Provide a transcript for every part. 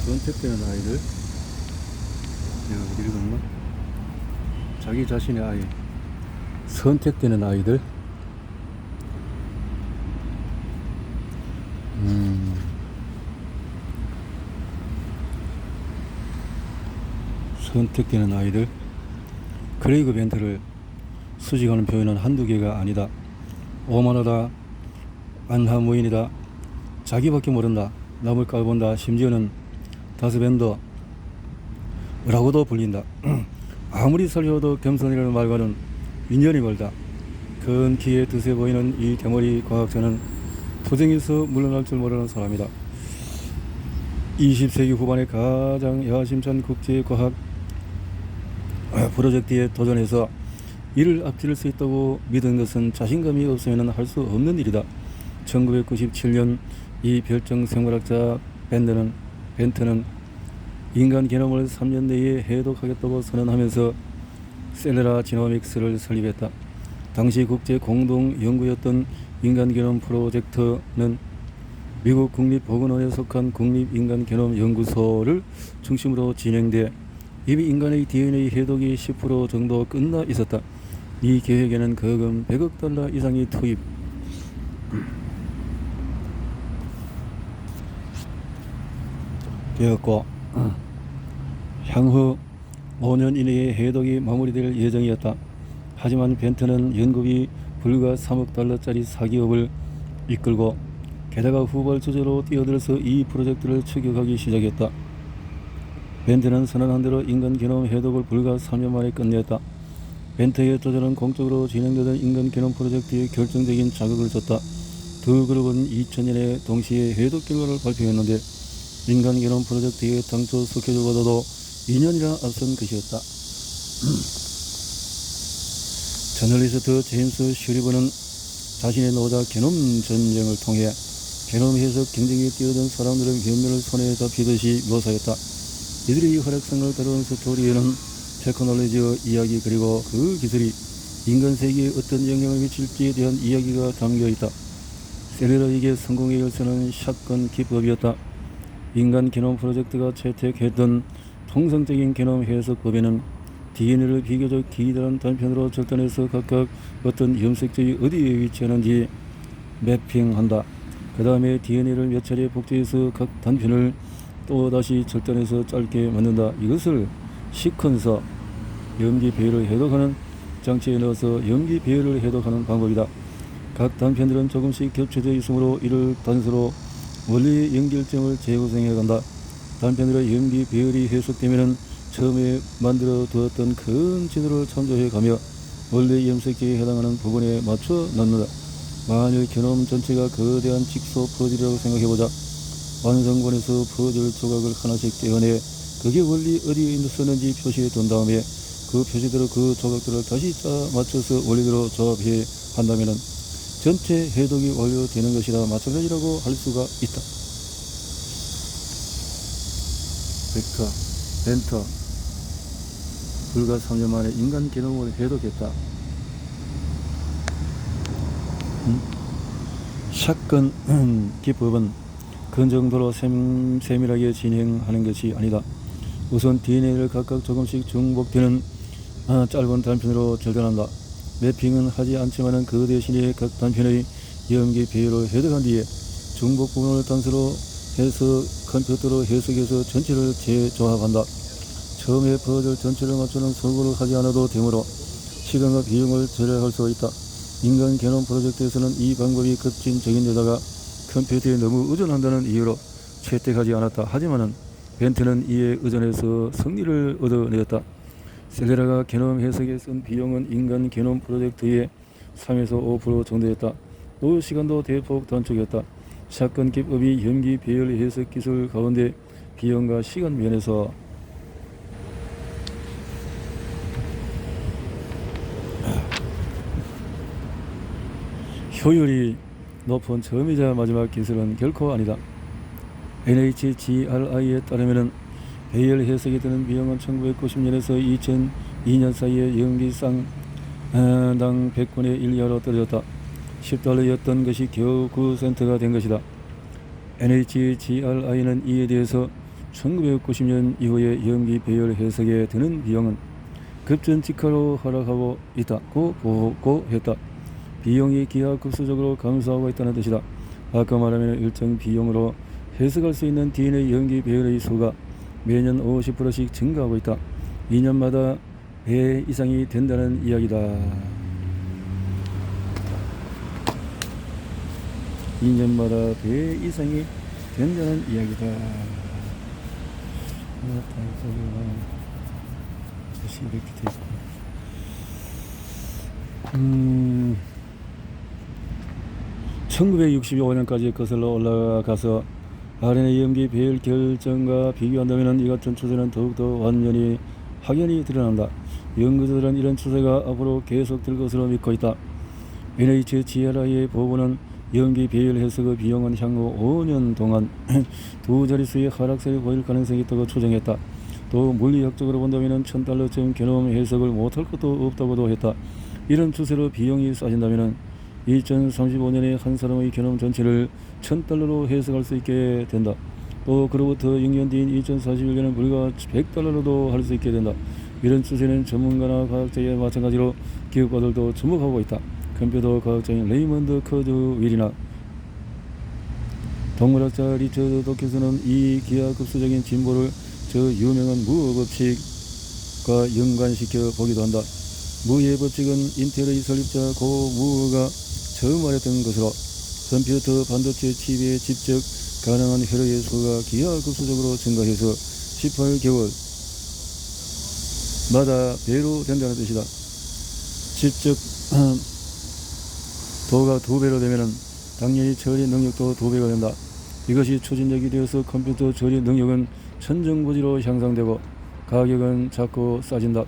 선택되는 아이들. 내가 어디 읽었나? 자기 자신의 아이. 선택되는 아이들. 선택되는 아이들. 크레이그 벤트를 수식하는 표현은 한두 개가 아니다. 오만하다, 안하무인이다, 자기밖에 모른다, 남을 까본다, 심지어는 다스밴더라고도 불린다. 아무리 살려도 겸손이라는 말과는 인연이 멀다. 큰 키에 드세 보이는 이 대머리 과학자는 투쟁에서 물러날 줄 모르는 사람이다. 20세기 후반에 가장 야심찬 국제과학 프로젝트에 도전해서 이를 앞질 수 있다고 믿은 것은 자신감이 없으면 할 수 없는 일이다. 1997년 이 별정 생물학자 벤트는 인간 게놈을 3년 내에 해독하겠다고 선언하면서 셀레라 지노믹스를 설립했다. 당시 국제 공동 연구였던 인간 게놈 프로젝트는 미국 국립보건원에 속한 국립인간게놈 연구소를 중심으로 진행돼 이미 인간의 DNA 해독이 10% 정도 끝나 있었다. 이 계획에는 거금 100억 달러 이상이 투입. 되었고 향후 5년 이내에 해독이 마무리될 예정이었다. 하지만 벤트는 연구비 불과 3억 달러짜리 사기업을 이끌고 게다가 후발주자로 뛰어들어서 이 프로젝트를 추격하기 시작했다. 벤트는 선언한 대로 인간 게놈 해독을 불과 3년 만에 끝냈다. 벤트의 도전은 공적으로 진행되던 인간 게놈 프로젝트에 결정적인 자극을 줬다. 두 그룹은 2000년에 동시에 해독 결과를 발표했는데 인간 게놈 프로젝트의 당초 스케줄보다도 2년이나 앞선 것이었다. 저널리스트 제임스 슈리버는 자신의 노자 게놈 전쟁을 통해 게놈 해석 경쟁에 뛰어든 사람들의 면면을 손에 잡히듯이 묘사했다. 이들의 활약상을 다룬 스토리에는 테크놀로지의 이야기 그리고 그 기술이 인간 세계에 어떤 영향을 미칠지에 대한 이야기가 담겨있다. 셀레라에게 성공의 열쇠는 샷건 기법이었다. 인간 게놈 프로젝트가 채택했던 통상적인 게놈 해석법에는 DNA를 비교적 기다란 단편으로 절단해서 각각 어떤 염색체의 어디에 위치하는지 매핑한다. 그 다음에 DNA를 몇 차례 복제해서 각 단편을 또 다시 절단해서 짧게 만든다. 이것을 시퀀서, 염기 배열을 해독하는 장치에 넣어서 염기 배열을 해독하는 방법이다. 각 단편들은 조금씩 겹쳐져 있으므로 이를 단서로 원리의 연결점을 재구성해 간다. 단편들의 염기 배열이 해석되면 처음에 만들어 두었던 큰 진호를 참조해 가며 원래 염색체에 해당하는 부분에 맞춰 넣는다. 만일 게놈 전체가 거대한 직소 퍼즐이라고 생각해보자. 완성본에서 퍼즐 조각을 하나씩 떼어내 그게 원리 어디에 있었는지 표시해 둔 다음에 그 표시대로 그 조각들을 다시 짜 맞춰서 원리대로 조합해 한다면 전체 해독이 완료되는 것이라 마찬가지라고 할 수가 있다. 벤터 불과 3년 만에 인간 게놈을 해독했다. 샷건 기법은 그 정도로 세밀하게 진행하는 것이 아니다. 우선 DNA를 각각 조금씩 중복되는 짧은 단편으로 절단한다. 매핑은 하지 않지만 그 대신에 각 단편의 염기 배열을 해독한 뒤에 중복 부분을 단서로 해서 컴퓨터로 해석해서 전체를 재조합한다. 처음에 퍼즐 전체를 맞추는 설거를 하지 않아도 되므로 시간과 비용을 절약할 수 있다. 인간 게놈 프로젝트에서는 이 방법이 급진적인 데다가 컴퓨터에 너무 의존한다는 이유로 채택하지 않았다. 하지만 벤트는 이에 의존해서 승리를 얻어내었다. 셀레라가 게놈 해석에 쓴 비용은 인간 게놈 프로젝트의 3에서 5% 정도였다. 노후 시간도 대폭 단축했다. 샷건 기법이 염기 배열 해석 기술 가운데 비용과 시간 면에서 효율이 높은 처음이자 마지막 기술은 결코 아니다. NHGRI에 따르면 배열 해석에 드는 비용은 1990년에서 2002년 사이에 연기상 당 100분의 1 이하로 떨어졌다. $10였던 것이 겨우 9센트가 된 것이다. NHGRI는 이에 대해서 1990년 이후에 염기 배열 해석에 드는 비용은 급전직하로 하락하고 있다고 보고했다. 비용이 기하급수적으로 감소하고 있다는 뜻이다. 아까 말하면 일정 비용으로 해석할 수 있는 DNA 염기 배열의 수가 매년 50%씩 증가하고 있다. 2년마다 배 이상이 된다는 이야기다. 2년마다 배 이상이 된다는 이야기다. 다시 이렇게 돼 있고. 1965년까지 거슬러 올라가서 RNA 염기 배열 결정과 비교한다면 이 같은 추세는 더욱더 완전히 확연히 드러난다. 연구자들은 이런 추세가 앞으로 계속될 것으로 믿고 있다. NHGRI의 보고는 염기 배열 해석의 비용은 향후 5년 동안 두 자릿수의 하락세를 보일 가능성이 있다고 추정했다. 또 물리학적으로 본다면 $1,000쯤 게놈 해석을 못할 것도 없다고도 했다. 이런 추세로 비용이 싸진다면 2035년에 한 사람의 게놈 전체를 $1,000로 해석할 수 있게 된다. 또 그로부터 6년 뒤인 2041년은 불과 $100로도 할 수 있게 된다. 이런 추세는 전문가나 과학자에 마찬가지로 기업가들도 주목하고 있다. 컴퓨터 과학자인 레이먼드 커드윌이나 동물학자 리처드 도킨스는 이 기하급수적인 진보를 저 유명한 무어 법칙과 연관시켜 보기도 한다. 무의 법칙은 인텔의 설립자 고 무어가 처음 말했던 것으로 컴퓨터 반도체 칩에 직접 가능한 회로의 수가 기하급수적으로 증가해서 18개월마다 배로 된다는 뜻이다. 직접 도가 2배로 되면 당연히 처리 능력도 2배가 된다. 이것이 추진력이 되어서 컴퓨터 처리 능력은 천정부지로 향상되고 가격은 자꾸 싸진다.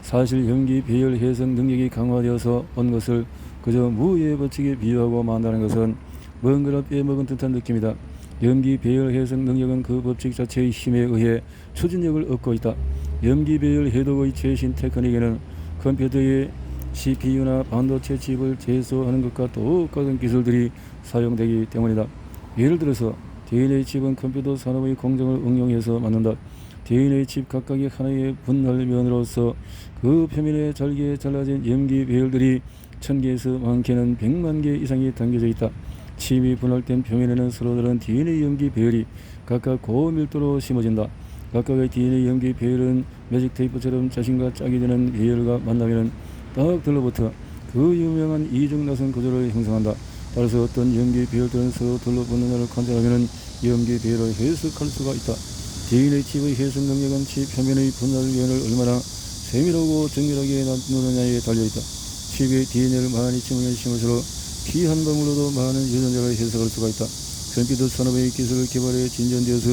사실 염기 배열 해석 능력이 강화되어서 온 것을 그저 무의 법칙에 비유하고 만다는 것은 뭔가를 빼먹은 듯한 느낌이다. 염기 배열 해석 능력은 그 법칙 자체의 힘에 의해 추진력을 얻고 있다. 염기 배열 해독의 최신 테크닉에는 컴퓨터의 CPU나 반도체 칩을 제조하는 것과 똑같은 기술들이 사용되기 때문이다. 예를 들어서 DNA 칩은 컴퓨터 산업의 공정을 응용해서 만든다. DNA 칩 각각이 하나의 분할면으로서 그 표면에 잘게 잘라진 염기 배열들이 1000개에서 많게는 100만 개 이상이 담겨져 있다. 칩이 분할된 표면에는 서로 다른 DNA 염기 배열이 각각 고밀도로 심어진다. 각각의 DNA 염기 배열은 매직 테이프처럼 자신과 짝이 되는 배열과 만나면 딱 들러붙어 그 유명한 이중나선 구조를 형성한다. 따라서 어떤 염기 배열들은 서로 들러붙는 것을 관찰하면 염기 배열을 해석할 수가 있다. DNA 칩의 해석 능력은 칩 표면의 분할면을 얼마나 세밀하고 정밀하게 나누느냐에 달려있다. 칩의 DNA를 많이 심을수록 피 한 방울로도 많은 유전자를 해석할 수가 있다. 컴퓨터 산업의 기술 개발에 진전되어서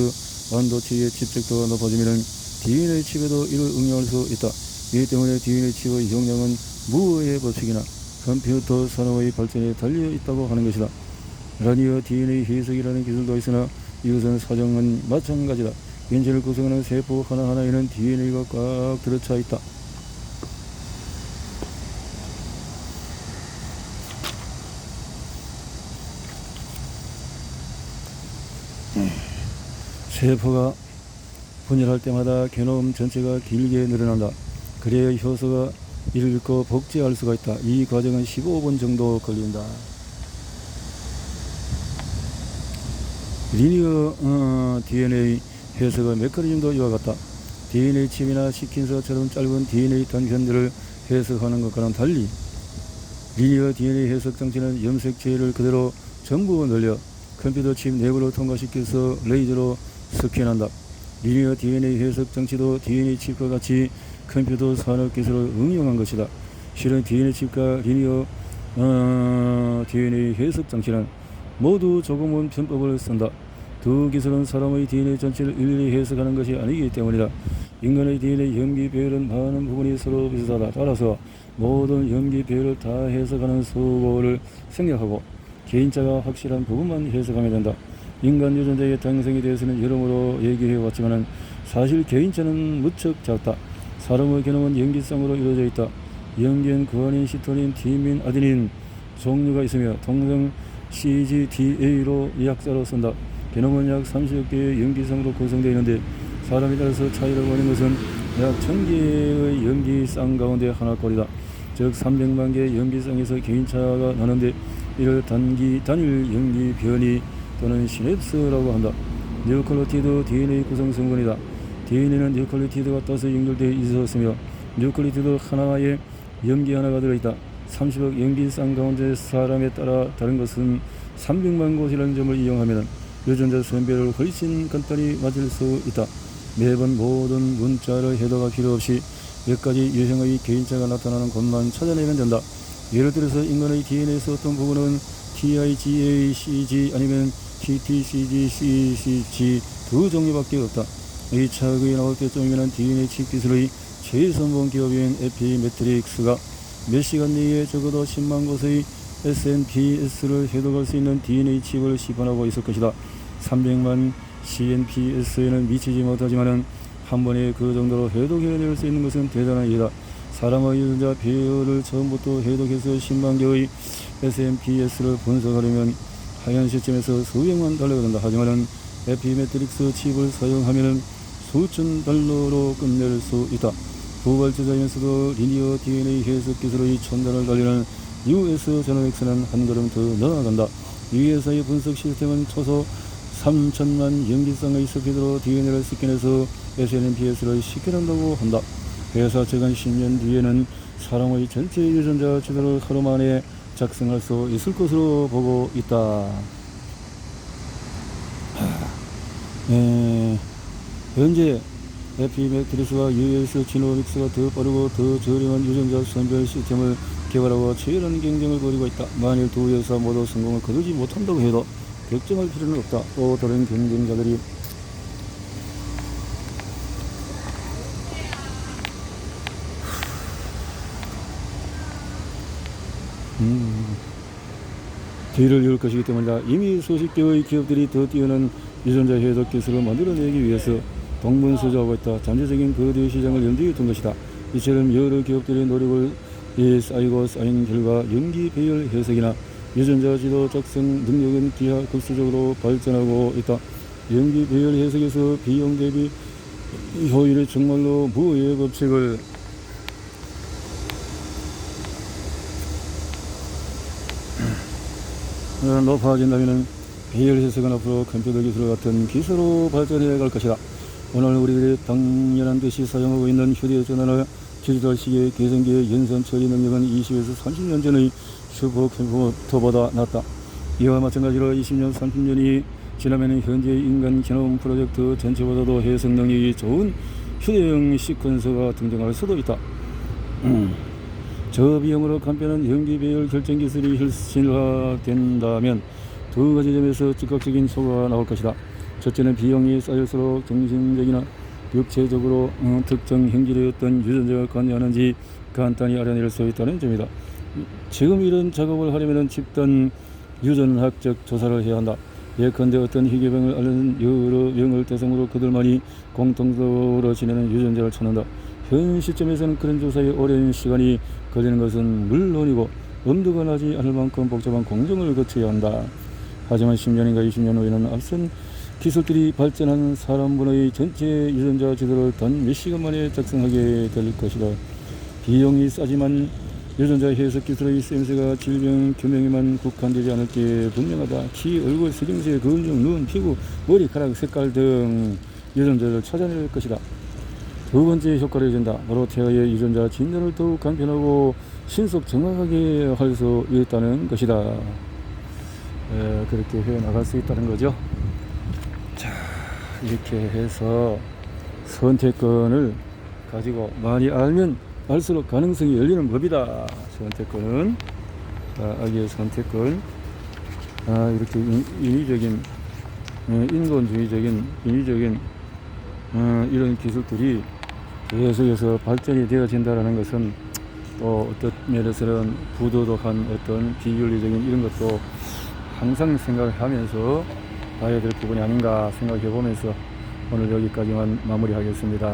반도체의 집적도가 높아지면 DNA 칩에도 이를 응용할 수 있다. 이 때문에 DNA 칩의 용량은 무어의 법칙이나 컴퓨터 산업의 발전에 달려 있다고 하는 것이다. 라니어 DNA 해석이라는 기술도 있으나 이것은 사정은 마찬가지다. 인체를 구성하는 세포 하나하나에는 DNA가 꽉 들어차 있다. 세포가 분열할 때마다 게놈 전체가 길게 늘어난다. 그래야 효소가 이를 읽고 복제할 수가 있다. 이 과정은 15분 정도 걸린다. 리니어 DNA 해석의 메커니즘도 이와 같다. DNA 칩이나 시킨서처럼 짧은 DNA 단편들을 해석하는 것과는 달리 리니어 DNA 해석 장치는 염색체를 그대로 전부 늘려 컴퓨터 칩 내부를 통과시켜서 레이저로 스캔한다. 리니어 DNA 해석 장치도 DNA 칩과 같이 컴퓨터 산업 기술을 응용한 것이다. 실은 DNA 칩과 리니어 DNA 해석 장치는 모두 조금은 편법을 쓴다. 두 기술은 사람의 DNA 전체를 일일이 해석하는 것이 아니기 때문이다. 인간의 DNA 염기 배열은 많은 부분이 서로 비슷하다. 따라서 모든 염기 배열을 다 해석하는 수고를 생략하고 개인차가 확실한 부분만 해석하면 된다. 인간 유전자의 다양성에 대해서는 여러모로 얘기해 왔지만 사실 개인차는 무척 작다. 사람의 게놈은 염기쌍으로 이루어져 있다. 염기엔 구아닌, 시토닌, 티민, 아데닌 종류가 있으며 통상 CGDA로 약자로 쓴다. 게놈은 약 30여 개의 염기성으로 구성되어 있는데 사람에 따라서 차이라고 하는 것은 약 1000개의 염기쌍 가운데 하나꼴이다. 즉 300만 개의 염기쌍에서 개인차가 나는데 이를 단일 염기 변이 또는 시냅스라고 한다. 뉴클리오티드 DNA 구성 성분이다. DNA는 뉴클리오티드가 따서 연결되어 있었으며 뉴클리오티드 하나에 염기 하나가 들어있다. 30억 염기쌍 가운데 사람에 따라 다른 것은 300만 곳이라는 점을 이용하면 유전자 선별을 훨씬 간단히 맞을 수 있다. 매번 모든 문자를 해도가 필요 없이 몇 가지 유형의 개인차가 나타나는 것만 찾아내면 된다. 예를 들어서 인간의 DNA에서 어떤 부분은 TIGACG 아니면 TTCGCCG 두 종류밖에 없다. 이 차극이 나올 때쯤이면 DNA 칩 기술의 최선봉 기업인 에피메트릭스가 몇 시간 내에 적어도 10만 곳의 SNPS를 해독할 수 있는 DNA 칩을 시판하고 있을 것이다. 300만 CNPS에는 미치지 못하지만은 한 번에 그 정도로 해독해낼 수 있는 것은 대단한 일이다. 사람의 유전자 배열을 처음부터 해독해서 10만 개의 SNPS를 분석하려면 하얀 시점에서 수백만 달러가 든다. 하지만은 에피메트릭스 칩을 사용하면은 수천 달러로 끝낼 수 있다. 부발제자이면서도 리니어 DNA 해석 기술의 첨단을 달리는 US 제노믹스는 한 걸음 더 나아간다. 이 회사의 분석 시스템은 초소 3천만 염기쌍의 스피드로 DNA를 씻겨내서 SNPS를 씻겨낸다고 한다. 회사 최근 10년 뒤에는 사람의 전체 유전자 지도를 하루 만에 작성할 수 있을 것으로 보고 있다. 현재 에피메트리스와 US 지노믹스가 더 빠르고 더 저렴한 유전자 선별 시스템을 개발하고 치열한 경쟁을 벌이고 있다. 만일 두 회사 모두 성공을 거두지 못한다고 해도 걱정할 필요는 없다. 또 다른 경쟁자들이 뒤를 이을 것이기 때문이다. 이미 수십 개의 기업들이 더 뛰어난 유전자 해독 기술을 만들어내기 위해서 동분서주하고 있다. 잠재적인 거대 시장을 염두에 둔 것이다. 이처럼 여러 기업들의 노력을 쌓이고 쌓인 결과 염기 배열 해석이나 유전자 지도 작성 능력은 기하급수적으로 발전하고 있다. 염기 배열 해석에서 비용 대비 효율이 정말로 무의 법칙을 높아진다면 배열 해석은 앞으로 컴퓨터 기술 같은 기술로 발전해 갈 것이다. 오늘 우리들이 당연한 듯이 사용하고 있는 휴대전화나 디지털 시계 계산기의 연산 처리 능력은 20에서 30년 전의 슈퍼컴퓨터보다 낫다. 이와 마찬가지로 20년, 30년이 지나면 현재 인간 게놈 프로젝트 전체보다도 해석 능력이 좋은 휴대용 시퀀서가 등장할 수도 있다. 저비용으로 간편한 염기 배열 결정 기술이 혁신화된다면 두 가지 점에서 즉각적인 효과가 나올 것이다. 첫째는 비용이 쌓일수록 정신적이나 육체적으로 특정 형질의 어떤 유전자가 관여하는지 간단히 알아낼 수 있다는 점이다. 지금 이런 작업을 하려면 집단 유전학적 조사를 해야 한다. 예컨대 어떤 희귀병을 앓는 여러 병을 대상으로 그들만이 공통적으로 지내는 유전자를 찾는다. 현 시점에서는 그런 조사에 오랜 시간이 걸리는 것은 물론이고 엄두가 나지 않을 만큼 복잡한 공정을 거쳐야 한다. 하지만 10년인가 20년 후에는 앞선 기술들이 발전한 사람분의 전체 유전자 지도를 단 몇 시간 만에 작성하게 될 것이다. 비용이 싸지만 유전자 해석 기술의 쓰임새가 질병 규명에만 국한되지 않을 게 분명하다. 키, 얼굴, 색임새, 근육, 눈, 피부, 머리카락 색깔 등 유전자를 찾아낼 것이다. 두 번째 효과를 준다. 바로 태아의 유전자 진단을 더욱 간편하고 신속 정확하게 할 수 있다는 것이다. 그렇게 해 나갈 수 있다는 거죠. 자, 이렇게 해서 선택권을 가지고 많이 알면 알수록 가능성이 열리는 법이다. 선택권은 아기의 선택권. 이렇게 인위적인 인본주의적인 인위적인 이런 기술들이 계속해서 발전이 되어진다는 것은 또 어떤 면에서는 부도덕한 어떤 비윤리적인 이런 것도 항상 생각을 하면서 봐야 될 부분이 아닌가 생각해 보면서 오늘 여기까지만 마무리하겠습니다.